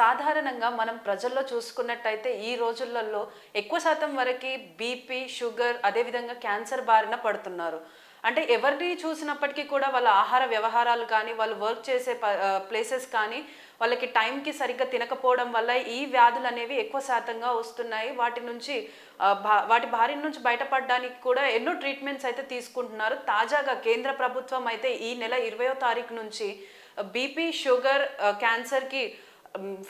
సాధారణంగా మనం ప్రజల్లో చూసుకున్నట్టయితే ఈ రోజులలో ఎక్కువ శాతం వరకు బీపీ, షుగర్ అదేవిధంగా క్యాన్సర్ బారిన పడుతున్నారు. అంటే ఎవరిని చూసినప్పటికీ కూడా వాళ్ళ ఆహార వ్యవహారాలు కానీ, వాళ్ళు వర్క్ చేసే ప్లేసెస్ కానీ, వాళ్ళకి టైంకి సరిగ్గా తినకపోవడం వల్ల ఈ వ్యాధులు అనేవి ఎక్కువ శాతంగా వస్తున్నాయి. వాటి నుంచి వాటి బారి నుంచి బయటపడడానికి కూడా ఎన్నో ట్రీట్మెంట్స్ అయితే తీసుకుంటున్నారు. తాజాగా కేంద్ర ప్రభుత్వం అయితే ఈ నెల 20వ తారీఖు నుంచి బీపీ, షుగర్, క్యాన్సర్‌కి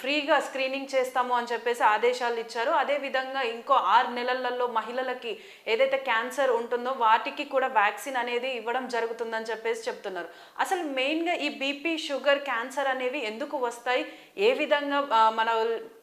ఫ్రీగా స్క్రీనింగ్ చేస్తాము అని చెప్పేసి ఆదేశాలు ఇచ్చారు. అదేవిధంగా ఇంకో 6 నెలలలో మహిళలకి ఏదైతే క్యాన్సర్ ఉంటుందో వాటికి కూడా వ్యాక్సిన్ అనేది ఇవ్వడం జరుగుతుందని చెప్పేసి చెప్తున్నారు. అసలు మెయిన్‌గా ఈ బీపీ, షుగర్, క్యాన్సర్ అనేవి ఎందుకు వస్తాయి? ఏ విధంగా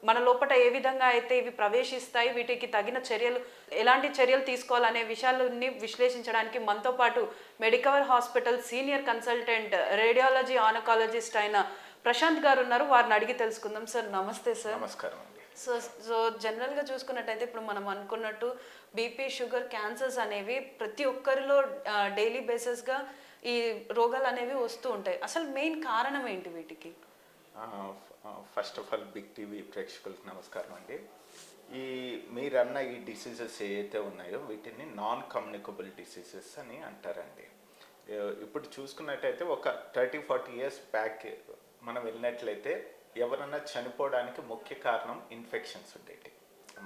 మన లోపట ఏ విధంగా అయితే ఇవి ప్రవేశిస్తాయి? వీటికి తగిన చర్యలు ఎలాంటి చర్యలు తీసుకోవాలనే విషయాలని విశ్లేషించడానికి మనతో పాటు Medicover hospital senior consultant radiology oncologist అయిన ప్రశాంత్ గారు ఉన్నారు. వారిని అడిగి తెలుసుకుందాం. సార్ నమస్తే సార్. నమస్కారం అండి. సో జనరల్గా చూసుకున్నట్టయితే ఇప్పుడు మనం అనుకున్నట్టు బీపీ, షుగర్, క్యాన్సర్స్ అనేవి ప్రతి ఒక్కరిలో డైలీ బేసిస్గా ఈ రోగాలు అనేవి వస్తూ ఉంటాయి. అసలు మెయిన్ కారణం ఏంటి వీటికి? First of all big TV ప్రేక్షకులకు నమస్కారం అండి. మీరన్న ఈ డిసీజెస్ ఏవైతే ఉన్నాయో వీటిని నాన్ కమ్యూనికబుల్ డిసీజెస్ అని అంటారండి. ఇప్పుడు చూసుకున్నట్టయితే ఒక 30-40 ఇయర్స్ బ్యాక్ మనం వెళ్ళినట్లయితే ఎవరన్నా చనిపోవడానికి ముఖ్య కారణం ఇన్ఫెక్షన్స్ ఉండేవి.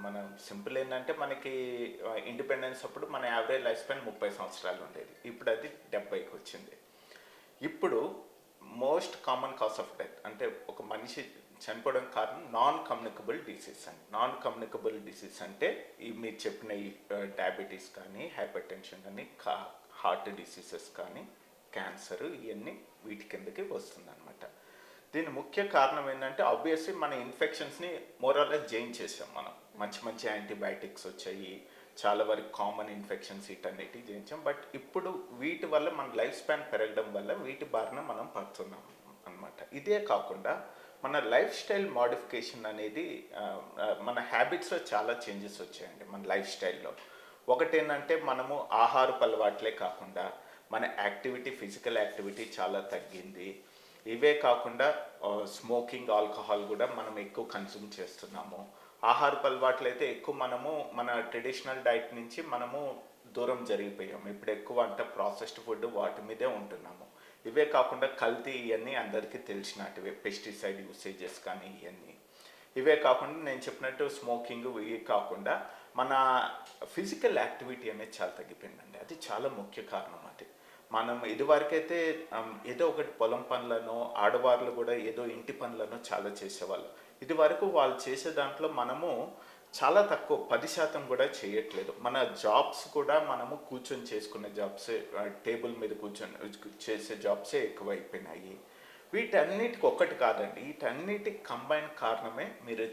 మనం సింపుల్ ఏంటంటే మనకి ఇండిపెండెన్స్ అప్పుడు మన యావరేజ్ లైఫ్ స్పాన్ 30 సంవత్సరాలు ఉండేది. ఇప్పుడు అది 70కి వచ్చింది. ఇప్పుడు most common cause of death అంటే ఒక మనిషి చనిపోవడం కారణం నాన్ కమ్యూనికబుల్ డిసీజ్ అండి. నాన్ కమ్యూనికబుల్ డిసీజ్ అంటే మీరు చెప్పిన ఈ డయాబెటీస్ కానీ, హైపర్ టెన్షన్ కానీ, హార్ట్ డిసీజెస్ కానీ, క్యాన్సర్ ఇవన్నీ వీటి కిందకి వస్తుందన్నమాట. దీని ముఖ్య కారణం ఏంటంటే ఆబ్వియస్లీ మన ఇన్ఫెక్షన్స్ని మోరల్లెస్ జయించేసాం మనం. మంచి మంచి యాంటీబయాటిక్స్ వచ్చాయి, చాలా వరకు కామన్ ఇన్ఫెక్షన్స్ వీటన్నిటి జయించాం. బట్ ఇప్పుడు వీటి వల్ల మన లైఫ్ స్పాన్ పెరగడం వల్ల వీటి బారిన మనం పడుతున్నాం అనమాట. ఇదే కాకుండా మన లైఫ్ స్టైల్ మోడిఫికేషన్ అనేది మన హ్యాబిట్స్లో చాలా చేంజెస్ వచ్చాయండి మన లైఫ్ స్టైల్లో. ఒకటేంటంటే మనము ఆహారపు అలవాట్లే కాకుండా మన యాక్టివిటీ, ఫిజికల్ యాక్టివిటీ చాలా తగ్గింది. ఇవే కాకుండా స్మోకింగ్, ఆల్కహాల్ కూడా మనం ఎక్కువ కన్స్యూమ్ చేస్తున్నాము. ఆహారపు అలవాట్లు అయితే ఎక్కువ మనము మన ట్రెడిషనల్ డైట్ నుంచి మనము దూరం జరిగిపోయాము. ఇప్పుడు ఎక్కువ అంటే ప్రాసెస్డ్ ఫుడ్ వాటి మీదే ఉంటున్నాము. ఇవే కాకుండా కల్తీ ఇవన్నీ అందరికీ తెలిసినట్టువే, పెస్టిసైడ్ యూసేజెస్ కానీ ఇవన్నీ. ఇవే కాకుండా నేను చెప్పినట్టు స్మోకింగ్ ఇవి కాకుండా మన ఫిజికల్ యాక్టివిటీ అనేది చాలా తగ్గిపోయిందండి. అది చాలా ముఖ్య కారణం. అది మనం ఇదివరకైతే ఏదో ఒకటి పొలం పనులను, ఆడవాళ్ళు కూడా ఏదో ఇంటి పనులను చాలా చేసేవాళ్ళు. ఇది వరకు వాళ్ళు చేసే దాంట్లో మనము చాలా తక్కువ 10% కూడా చేయట్లేదు. మన జాబ్స్ కూడా మనము కూర్చొని చేసుకునే జాబ్సే, టేబుల్ మీద కూర్చొని చేసే జాబ్సే ఎక్కువైపోయినాయి. వీటన్నిటికి ఒక్కటి కాదండి, వీటన్నిటికి కంబైన్ కారణమే మీరు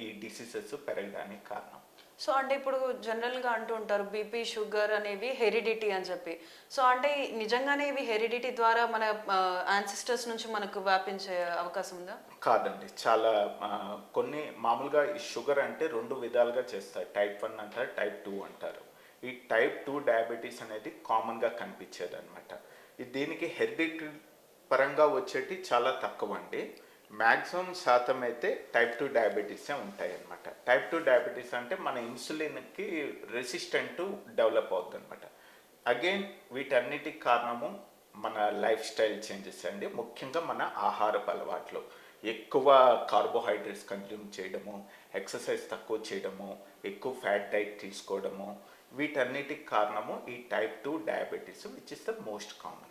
ఈ డిసీజెస్ పెరగడానికి కారణం. సో అంటే ఇప్పుడు జనరల్గా అంటూ ఉంటారు బీపీ, షుగర్ అనేవి హెరిడిటీ అని చెప్పి. సో అంటే నిజంగానే ఇవి హెరిడిటీ ద్వారా మన యాన్సిస్టర్స్ నుంచి మనకు వ్యాపించే అవకాశం ఉందా? కాదండి. చాలా కొన్ని మామూలుగా ఈ షుగర్ అంటే 2 విధాలుగా చేస్తారు. టైప్ 1 అంటారు, టైప్ 2 అంటారు. ఈ టైప్ 2 డయాబెటీస్ అనేది కామన్గా కనిపించేది అనమాట. దీనికి హెరిడిటీ పరంగా వచ్చేటి చాలా తక్కువ అండి. మ్యాక్సిమం శాతం అయితే టైప్ 2 డయాబెటీసే ఉంటాయి అన్నమాట. టైప్ 2 డయాబెటీస్ అంటే మన ఇన్సులిన్కి రెసిస్టెంట్ డెవలప్ అవుతుంది అనమాట. అగైన్ వీటన్నిటికి కారణము మన లైఫ్ స్టైల్ చేంజెస్ అండి. ముఖ్యంగా మన ఆహారపు అలవాట్లు. ఎక్కువ కార్బోహైడ్రేట్స్ కన్జ్యూమ్ చేయడము, ఎక్సర్సైజ్ తక్కువ చేయడము, ఎక్కువ ఫ్యాట్ డైట్ తీసుకోవడము, వీటన్నిటికి కారణము ఈ type 2 diabetes which is the most common.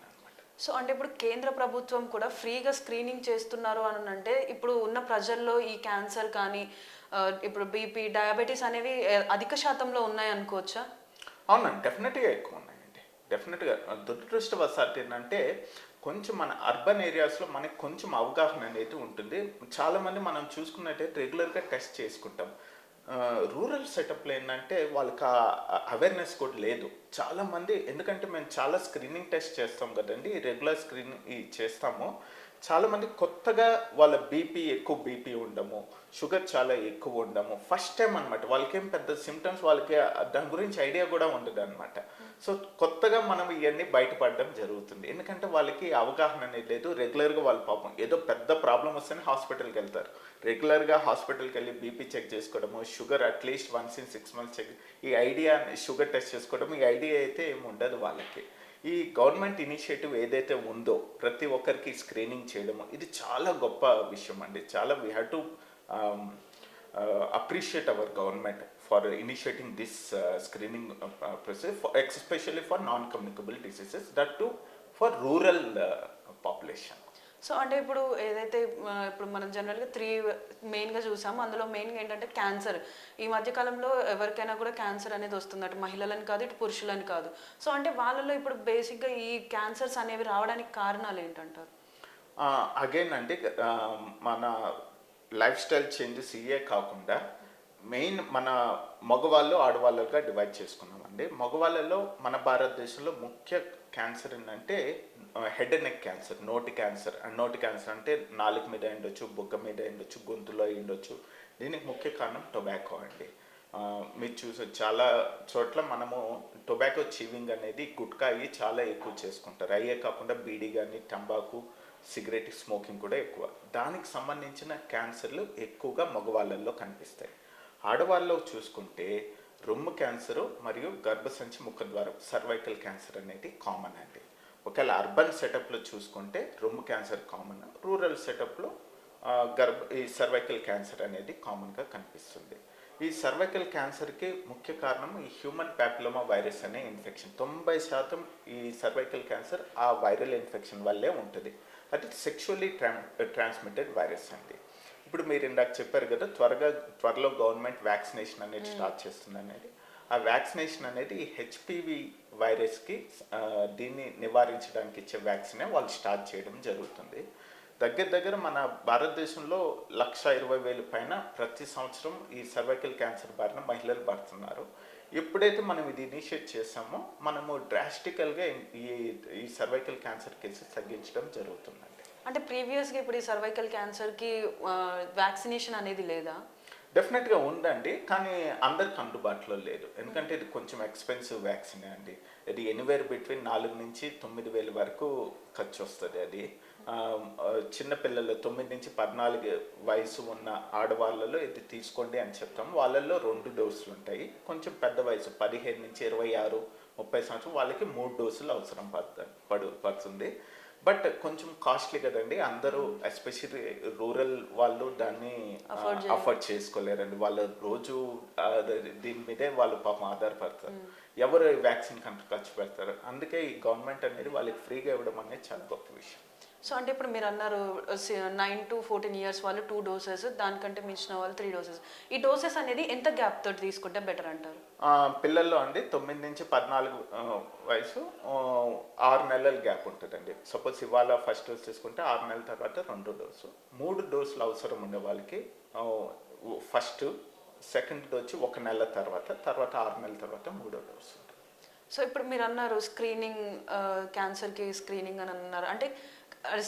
So అంటే ఇప్పుడు కేంద్ర ప్రభుత్వం కూడా ఫ్రీగా స్క్రీనింగ్ చేస్తున్నారు అని అంటే ఇప్పుడు ఉన్న ప్రజల్లో ఈ క్యాన్సర్ కానీ ఇప్పుడు బీపీ, డయాబెటీస్ అనేవి అధిక శాతంలో ఉన్నాయి అనుకోవచ్చా? అవునండి, డెఫినెట్గా ఎక్కువ ఉన్నాయండి. డెఫినెట్గా దురదృష్టవశాత్తు ఏంటంటే కొంచెం మన అర్బన్ ఏరియాస్లో మనకి కొంచెం అవగాహన అనేది ఉంటుంది. చాలామంది మనం చూసుకున్నట్టయితే రెగ్యులర్గా టెస్ట్ చేసుకుంటాం. రూరల్ సెటప్లో ఏంటంటే వాళ్ళకి అవేర్నెస్ కూడా లేదు చాలామంది. ఎందుకంటే మేము చాలా స్క్రీనింగ్ టెస్ట్ చేస్తాం కదండి, రెగ్యులర్ స్క్రీనింగ్ చేస్తాము. చాలామంది కొత్తగా వాళ్ళ ఎక్కువ బీపీ ఉండము, షుగర్ చాలా ఎక్కువ ఉండము, ఫస్ట్ టైం అనమాట. వాళ్ళకేం పెద్ద సిమ్టమ్స్, వాళ్ళకి దాని గురించి ఐడియా కూడా ఉండదు అనమాట. సో కొత్తగా మనం ఇవన్నీ బయటపడడం జరుగుతుంది. ఎందుకంటే వాళ్ళకి అవగాహన అనేది లేదు. రెగ్యులర్గా వాళ్ళ పాపం ఏదో పెద్ద ప్రాబ్లం వస్తేనే హాస్పిటల్కి వెళ్తారు. రెగ్యులర్గా హాస్పిటల్కి వెళ్ళి బీపీ చెక్ చేసుకోవడము, sugar at least once in 6 months check, ఈ ఐడియా షుగర్ టెస్ట్ చేసుకోవడం, ఈ ఐడియా అయితే ఏమి ఉండదు వాళ్ళకి. ఈ గవర్నమెంట్ ఇనిషియేటివ్ ఏదైతే ఉందో ప్రతి ఒక్కరికి స్క్రీనింగ్ చేయడము, ఇది చాలా గొప్ప విషయం అండి. చాలా we have to appreciate our government for initiating this screening process, especially for non-communicable diseases, that too for rural population. So అంటే ఇప్పుడు ఏదైతే ఇప్పుడు మనం జనరల్గా 3 మెయిన్గా చూసాము. అందులో మెయిన్గా ఏంటంటే క్యాన్సర్. ఈ మధ్యకాలంలో ఎవరికైనా కూడా క్యాన్సర్ అనేది వస్తుంది, అటు మహిళలని కాదు ఇటు పురుషులని కాదు. సో అంటే వాళ్ళలో ఇప్పుడు బేసిక్గా ఈ క్యాన్సర్స్ అనేవి రావడానికి కారణాలు ఏంటంటారు? అగైన్ అంటే మన లైఫ్ స్టైల్ చేంజెస్ ఇవే కాకుండా మెయిన్ మన మగవాళ్ళు ఆడవాళ్ళుగా డివైడ్ చేసుకున్నామండి. మగవాళ్ళలో మన భారతదేశంలో ముఖ్య క్యాన్సర్ ఏంటంటే హెడ్ అండ్ నెక్ క్యాన్సర్, నోటి క్యాన్సర్. అండ్ నోటి క్యాన్సర్ అంటే నాలుక మీద ఉండొచ్చు, బుగ్గ మీద ఉండొచ్చు, గొంతులో ఉండొచ్చు. దీనికి ముఖ్య కారణం టొబాకో అండి. మీరు చూసే చాలా చోట్ల మనము టొబాకో చీవింగ్ అనేది, గుట్కా అయ్యి చాలా ఎక్కువ చేసుకుంటారు. అయ్యే కాకుండా బీడీ కానీ, టంబాకు, సిగరెట్ స్మోకింగ్ కూడా ఎక్కువ. దానికి సంబంధించిన క్యాన్సర్లు ఎక్కువగా మగవాళ్ళల్లో కనిపిస్తాయి. ఆడవాళ్ళలో చూసుకుంటే రొమ్ము క్యాన్సరు మరియు గర్భసంచి ముఖద్వారం, సర్వైకల్ క్యాన్సర్ అనేది కామన్ అండి. ఒకవేళ అర్బన్ సెటప్లో చూసుకుంటే రొమ్ము క్యాన్సర్ కామన్, రూరల్ సెటప్లో ఈ సర్వైకల్ క్యాన్సర్ అనేది కామన్గా కనిపిస్తుంది. ఈ సర్వైకల్ క్యాన్సర్కి ముఖ్య కారణం ఈ హ్యూమన్ ప్యాపిలోమా వైరస్ అనే ఇన్ఫెక్షన్. 90% ఈ సర్వైకల్ క్యాన్సర్ ఆ వైరల్ ఇన్ఫెక్షన్ వల్లే ఉంటుంది. అది సెక్షువల్లీ ట్రాన్స్మిటెడ్ వైరస్ అండి. ఇప్పుడు మీరు ఇందాక చెప్పారు కదా, త్వరలో గవర్నమెంట్ వ్యాక్సినేషన్ అనేది స్టార్ట్ చేస్తుంది అనేది. ఆ వ్యాక్సినేషన్ అనేది ఈ హెచ్పివి వైరస్కి దీన్ని నివారించడానికి ఇచ్చే వ్యాక్సినే వాళ్ళు స్టార్ట్ చేయడం జరుగుతుంది. దగ్గర మన భారతదేశంలో 1,20,000 పైన ప్రతి సంవత్సరం ఈ సర్వైకల్ క్యాన్సర్ బారిన మహిళలు పడుతున్నారు. ఎప్పుడైతే మనం ఇది ఇనిషియేట్ చేసామో మనము డ్రాస్టికల్గా ఈ సర్వైకల్ క్యాన్సర్ కేసెస్ తగ్గించడం జరుగుతుందండి. అంటే ప్రీవియస్గా ఇప్పుడు ఈ సర్వైకల్ క్యాన్సర్కి వ్యాక్సినేషన్ అనేది లేదా? డెఫినెట్గా ఉందండి, కానీ అందరికి అందుబాటులో లేదు. ఎందుకంటే ఇది కొంచెం ఎక్స్పెన్సివ్ వ్యాక్సిన్ అండి. ఇది ఎనీవేర్ బిట్వీన్ 4 నుంచి 9,000 వరకు ఖర్చు వస్తుంది. అది చిన్నపిల్లలు 9 నుంచి 14 వయసు ఉన్న ఆడవాళ్ళలో ఇది తీసుకోండి అని చెప్తాం. వాళ్ళల్లో 2 డోసులు ఉంటాయి. కొంచెం పెద్ద వయసు 15 నుంచి 26, 30 సంవత్సరం వాళ్ళకి 3 డోసులు అవసరం పడుతుంది. బట్ కొంచెం కాస్ట్లీ కదండి. అందరూ ఎస్పెషల్లీ రూరల్ వాళ్ళు దాన్ని అఫోర్డ్ చేసుకోలేరండి. వాళ్ళ రోజు దీని మీదే వాళ్ళు పాపం ఆధారపడతారు. ఎవరు వ్యాక్సిన్ కంటే ఖర్చు పెడతారు. అందుకే ఈ గవర్నమెంట్ అనేది వాళ్ళకి ఫ్రీగా ఇవ్వడం అనేది చాలా గొప్ప విషయం. సో అంటే ఇప్పుడు మీరు అన్నారు 9 to 14 years వాళ్ళు 2 doses, దానికంటే మించిన వాళ్ళు 3 doses. ఈ డోసెస్ అనేది ఎంత గ్యాప్ తోటి తీసుకుంటే బెటర్ అంటారు? పిల్లల్లో అండి 9 నుంచి 14 వయసు 6 నెలల గ్యాప్ ఉంటుందండి. సపోజ్ ఇవాళ ఫస్ట్ డోస్ తీసుకుంటే 6 నెలల తర్వాత 2 డోసు. 3 డోసులు అవసరం ఉండే వాళ్ళకి ఫస్ట్, సెకండ్ వచ్చి 1 నెల తర్వాత 6 నెలల తర్వాత 3వ డోసు. సో ఇప్పుడు మీరు అన్నారు స్క్రీనింగ్, క్యాన్సర్కి స్క్రీనింగ్ అని అన్నారు. అంటే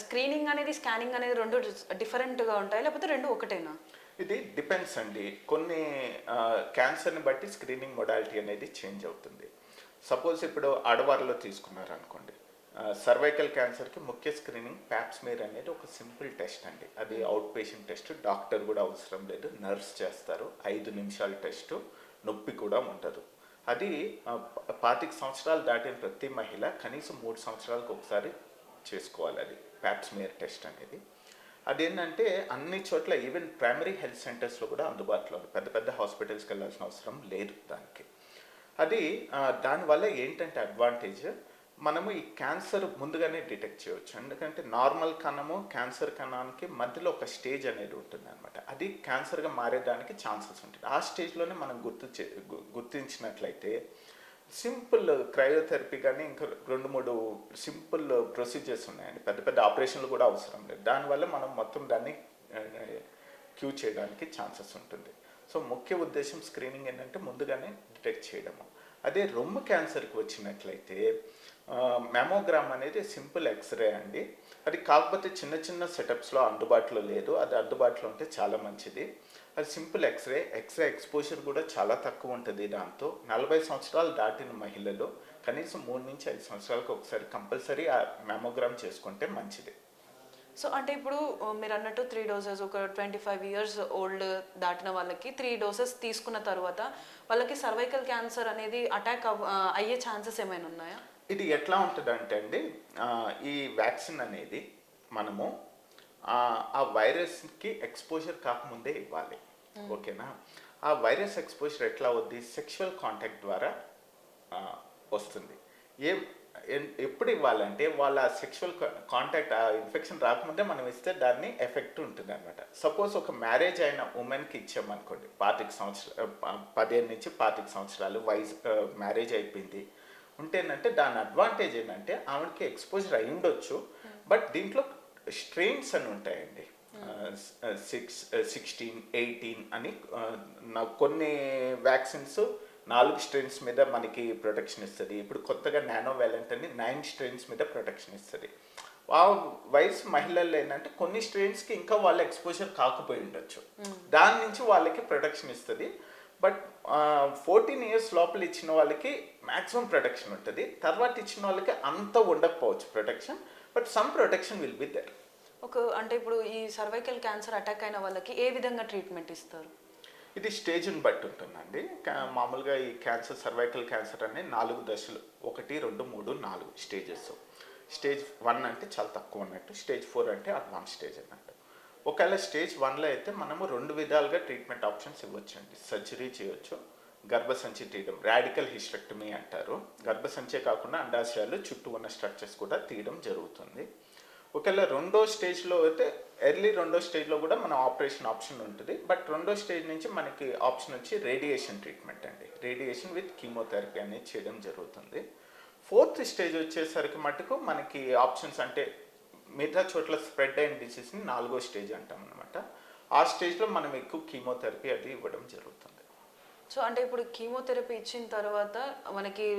స్క్రీనింగ్ అనేది స్కానింగ్ అనేది 2 డిఫరెంట్గా ఉంటాయి, లేకపోతే 2 ఒకటేనా? ఇది డిపెండ్స్ అండి. కొన్ని క్యాన్సర్ని బట్టి స్క్రీనింగ్ మొడాలిటీ అనేది చేంజ్ అవుతుంది. సపోజ్ ఇప్పుడు ఆడవారిలో తీసుకున్నారు అనుకోండి, సర్వైకల్ క్యాన్సర్కి ముఖ్య స్క్రీనింగ్ ప్యాప్స్మీర్ అనేది ఒక సింపుల్ టెస్ట్ అండి. అది అవుట్ పేషెంట్ టెస్ట్, డాక్టర్ కూడా అవసరం లేదు, నర్స్ చేస్తారు. 5 నిమిషాల టెస్టు, నొప్పి కూడా ఉండదు. అది 25 సంవత్సరాలు దాటిన ప్రతి మహిళ కనీసం 3 సంవత్సరాలకు ఒకసారి చేసుకోవాలి. అది ప్యాప్స్మీర్ టెస్ట్ అనేది. అదేంటంటే అన్ని చోట్ల ఈవెన్ ప్రైమరీ హెల్త్ సెంటర్స్లో కూడా అందుబాటులో ఉంది. పెద్ద హాస్పిటల్స్కి వెళ్ళాల్సిన అవసరం లేదు దానికి. అది దానివల్ల ఏంటంటే అడ్వాంటేజ్, మనము ఈ క్యాన్సర్ ముందుగానే డిటెక్ట్ చేయవచ్చు. ఎందుకంటే నార్మల్ కణము క్యాన్సర్ కణానికి మధ్యలో ఒక స్టేజ్ అనేది ఉంటుంది అనమాట. అది క్యాన్సర్గా మారేదానికి ఛాన్సెస్ ఉంటుంది. ఆ స్టేజ్లోనే మనం గుర్తించినట్లయితే సింపుల్ క్రయోథెరపీ కానీ ఇంకా 2-3 సింపుల్ ప్రొసీజర్స్ ఉన్నాయండి. పెద్ద ఆపరేషన్లు కూడా అవసరం లేదు. దానివల్ల మనం మొత్తం దాన్ని క్యూ చేయడానికి ఛాన్సెస్ ఉంటుంది. సో ముఖ్య ఉద్దేశం స్క్రీనింగ్ ఏంటంటే ముందుగానే డిటెక్ట్ చేయడము. అదే రొమ్ము క్యాన్సర్కి వచ్చినట్లయితే మెమోగ్రామ్ అనేది సింపుల్ ఎక్స్రే అండి. అది కాకపోతే చిన్న చిన్న సెటప్స్లో అందుబాటులో లేదు. అది అందుబాటులో ఉంటే చాలా మంచిది. అది సింపుల్ ఎక్స్రే ఎక్స్పోజర్ కూడా చాలా తక్కువ ఉంటుంది. దాంతో 40 సంవత్సరాలు దాటిన మహిళలు కనీసం 3 నుంచి 5 సంవత్సరాలకు ఒకసారి కంపల్సరీ ఆ మెమోగ్రామ్ చేసుకుంటే మంచిది. సో అంటే ఇప్పుడు మీరు అన్నట్టు 3 డోసెస్ ఒక 25 ఇయర్స్ ఓల్డ్ దాటిన వాళ్ళకి 3 డోసెస్ తీసుకున్న తర్వాత వాళ్ళకి సర్వైకల్ క్యాన్సర్ అనేది అటాక్ అయ్యే ఛాన్సెస్ ఏమైనా ఉన్నాయా? ఇది ఎట్లా ఉంటుందంటే అండి, ఈ వ్యాక్సిన్ అనేది మనము ఆ వైరస్కి ఎక్స్పోజర్ కాకముందే ఇవ్వాలి. ఓకేనా? ఆ వైరస్ ఎక్స్పోజర్ ఎట్లా అవుద్ది? సెక్షువల్ కాంటాక్ట్ ద్వారా వస్తుంది. ఎప్పుడు ఇవ్వాలంటే వాళ్ళ సెక్షువల్ కాంటాక్ట్ ఆ ఇన్ఫెక్షన్ రాకముందే మనం ఇస్తే దాన్ని ఎఫెక్ట్ ఉంటుంది అనమాట. సపోజ్ ఒక మ్యారేజ్ అయిన ఉమెన్కి ఇచ్చామనుకోండి, 15 నుంచి 25 సంవత్సరాలు వయసు, మ్యారేజ్ అయిపోయింది ఉంటేనంటే దాని అడ్వాంటేజ్ ఏంటంటే ఆవిడకి ఎక్స్పోజర్ అయి ఉండొచ్చు, బట్ దీంట్లో స్ట్రెయిన్స్ అని ఉంటాయండి. 16, 18 అని కొన్ని వ్యాక్సిన్స్ 4 స్ట్రెయిన్స్ మీద మనకి ప్రొటెక్షన్ ఇస్తుంది. ఇప్పుడు కొత్తగా నానోవాలెంట్ అని 9 స్ట్రెయిన్స్ మీద ప్రొటెక్షన్ ఇస్తుంది. ఆ వయసు మహిళల్లో ఏంటంటే కొన్ని స్ట్రెయిన్స్కి ఇంకా వాళ్ళ ఎక్స్పోజర్ కాకపోయి ఉండొచ్చు, దాని నుంచి వాళ్ళకి ప్రొటెక్షన్ ఇస్తుంది. బట్ 14 ఇయర్స్ లోపల ఇచ్చిన వాళ్ళకి మ్యాక్సిమం ప్రొటెక్షన్ ఉంటుంది. తర్వాత ఇచ్చిన వాళ్ళకి అంత ఉండకపోవచ్చు protection, but some protection will be there. అంటే ఇప్పుడు ఈ సర్వైకల్ క్యాన్సర్ అటాక్ అయిన వాళ్ళకి ఏ విధంగా ట్రీట్మెంట్ ఇస్తారు? ఇది స్టేజ్ని బట్టి ఉంటుందండి. మామూలుగా ఈ క్యాన్సర్, సర్వైకల్ క్యాన్సర్ అనే 4 దశలు, 1, 2, 3, 4 స్టేజెస్. స్టేజ్ 1 అంటే చాలా తక్కువ అన్నట్టు, స్టేజ్ 4 అంటే అడ్వాన్స్ స్టేజ్ అన్నట్టు. ఒకవేళ స్టేజ్ 1లో అయితే మనము 2 విధాలుగా ట్రీట్మెంట్ ఆప్షన్స్ ఇవ్వచ్చండి. సర్జరీ చేయొచ్చు, గర్భసంచి తీయడం, రాడికల్ హిస్టెక్టమీ అంటారు. గర్భసంచే కాకుండా అండాశయాలు చుట్టూ ఉన్న స్ట్రక్చర్స్ కూడా తీయడం జరుగుతుంది. ఒకవేళ 2వ స్టేజ్లో అయితే ఎర్లీ 2వ స్టేజ్లో కూడా మన ఆపరేషన్ ఆప్షన్ ఉంటుంది. బట్ 2వ స్టేజ్ నుంచి మనకి ఆప్షన్ వచ్చి రేడియేషన్ ట్రీట్మెంట్ అండి. రేడియేషన్ విత్ కీమోథెరపీ అనేది చేయడం జరుగుతుంది. 4th స్టేజ్ వచ్చేసరికి మటుకు మనకి ఆప్షన్స్ అంటే మిగతా చోట్ల స్ప్రెడ్ అయిన డిసీజ్ని 4వ స్టేజ్ అంటాం అనమాట. ఆ స్టేజ్లో మనం ఎక్కువ కీమోథెరపీ అది ఇవ్వడం జరుగుతుంది. సో అంటే ఇప్పుడు కీమోథెరపీ ఇచ్చిన తర్వాత మనకి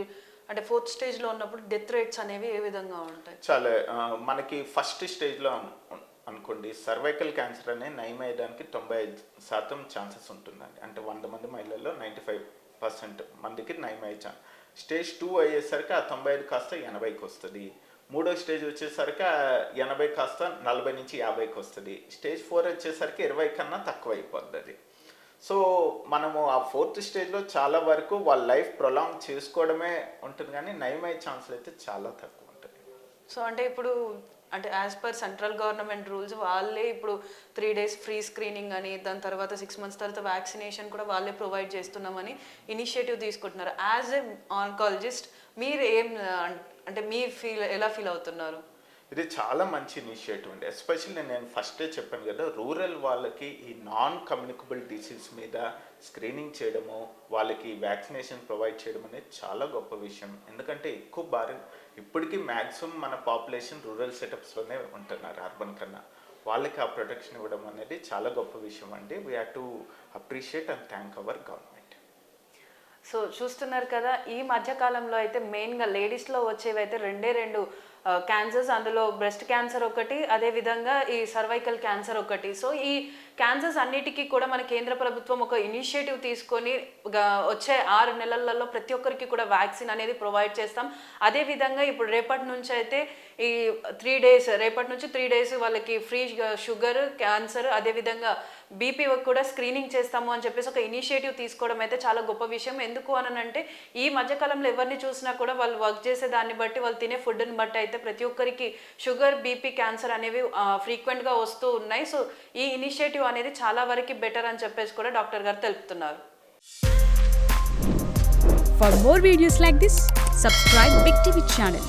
అంటే 4th స్టేజ్లో ఉన్నప్పుడు డెత్ రేట్స్ అనేవి ఏ విధంగా ఉంటాయి? చాలా మనకి ఫస్ట్ స్టేజ్లో అనుకోండి, సర్వైకల్ క్యాన్సర్ అనే నయమయ్యడానికి 95% ఛాన్సెస్ ఉంటుందండి. అంటే 100 మంది మహిళల్లో 95% మందికి నయమయ్యే ఛాన్స్. స్టేజ్ 2 అయ్యేసరికి ఆ 95 కాస్త 80కి వస్తుంది. 3వ స్టేజ్ వచ్చేసరికి ఆ 80 కాస్త 40 నుంచి 50కి వస్తుంది. స్టేజ్ 4 వచ్చేసరికి 20 కన్నా తక్కువ అయిపోద్ది అది. సో మనము ఆ 4th స్టేజ్లో చాలా వరకు వాళ్ళ లైఫ్ ప్రొలాంగ్ చేసుకోవడమే ఉంటుంది, కానీ నయమయ్యే ఛాన్సులు అయితే చాలా తక్కువ ఉంటుంది. సో అంటే ఇప్పుడు అంటే as per central government rules వాళ్ళే ఇప్పుడు 3 days ఫ్రీ స్క్రీనింగ్ అని, దాని తర్వాత 6 months తర్వాత వ్యాక్సినేషన్ కూడా వాళ్ళే ప్రొవైడ్ చేస్తున్నామని ఇనిషియేటివ్ తీసుకుంటున్నారు. యాజ్ ఎ ఆన్కాలజిస్ట్ మీరు అంటే మీ ఎలా ఫీల్ అవుతున్నారు? ఇది చాలా మంచి ఇనిషియేటివ్ అండి. ఎస్పెషల్లీ నేను ఫస్టే చెప్పాను కదా, రూరల్ వాళ్ళకి ఈ నాన్ కమ్యూనికబుల్ డిసీజ్ మీద స్క్రీనింగ్ చేయడము, వాళ్ళకి వ్యాక్సినేషన్ ప్రొవైడ్ చేయడం అనేది చాలా గొప్ప విషయం. ఎందుకంటే ఎక్కువ భారం ఇప్పటికీ మ్యాక్సిమం మన పాపులేషన్ రూరల్ సెటప్స్లోనే ఉంటున్నారు అర్బన్ కన్నా. వాళ్ళకి ఆ ప్రొటెక్షన్ ఇవ్వడం అనేది చాలా గొప్ప విషయం అండి. We have to appreciate and thank our government. So చూస్తున్నారు కదా, ఈ మధ్యకాలంలో అయితే మెయిన్గా లేడీస్లో వచ్చేవి అయితే 2 క్యాన్సర్స్, అందులో బ్రెస్ట్ క్యాన్సర్ ఒకటి, అదేవిధంగా ఈ సర్వైకల్ క్యాన్సర్ ఒకటి. సో ఈ క్యాన్సర్స్ అన్నిటికీ కూడా మన కేంద్ర ప్రభుత్వం ఒక ఇనిషియేటివ్ తీసుకొని వచ్చే 6 నెలలలో ప్రతి ఒక్కరికి కూడా వ్యాక్సిన్ అనేది ప్రొవైడ్ చేస్తాం. అదేవిధంగా ఇప్పుడు రేపటి నుంచి అయితే ఈ 3 days, రేపటి నుంచి 3 days వాళ్ళకి ఫ్రీ షుగర్, క్యాన్సర్, అదేవిధంగా బీపీ కూడా స్క్రీనింగ్ చేస్తాము అని చెప్పేసి ఒక ఇనిషియేటివ్ తీసుకోవడం అయితే చాలా గొప్ప విషయం. ఎందుకు అనంటే ఈ మధ్యకాలంలో ఎవరిని చూసినా కూడా వాళ్ళు వర్క్ చేసే దాన్ని బట్టి, వాళ్ళు తినే ఫుడ్ని బట్టి అయితే ప్రతి ఒక్కరికి షుగర్, బీపీ, క్యాన్సర్ అనేవి ఫ్రీక్వెంట్గా వస్తూ ఉన్నాయి. సో ఈ ఇనిషియేటివ్ అనేది చాలా వరకు బెటర్ అని చెప్పేసి కూడా డాక్టర్ గారు తెలుపుతున్నారు. For more videos like this, subscribe Big TV channel.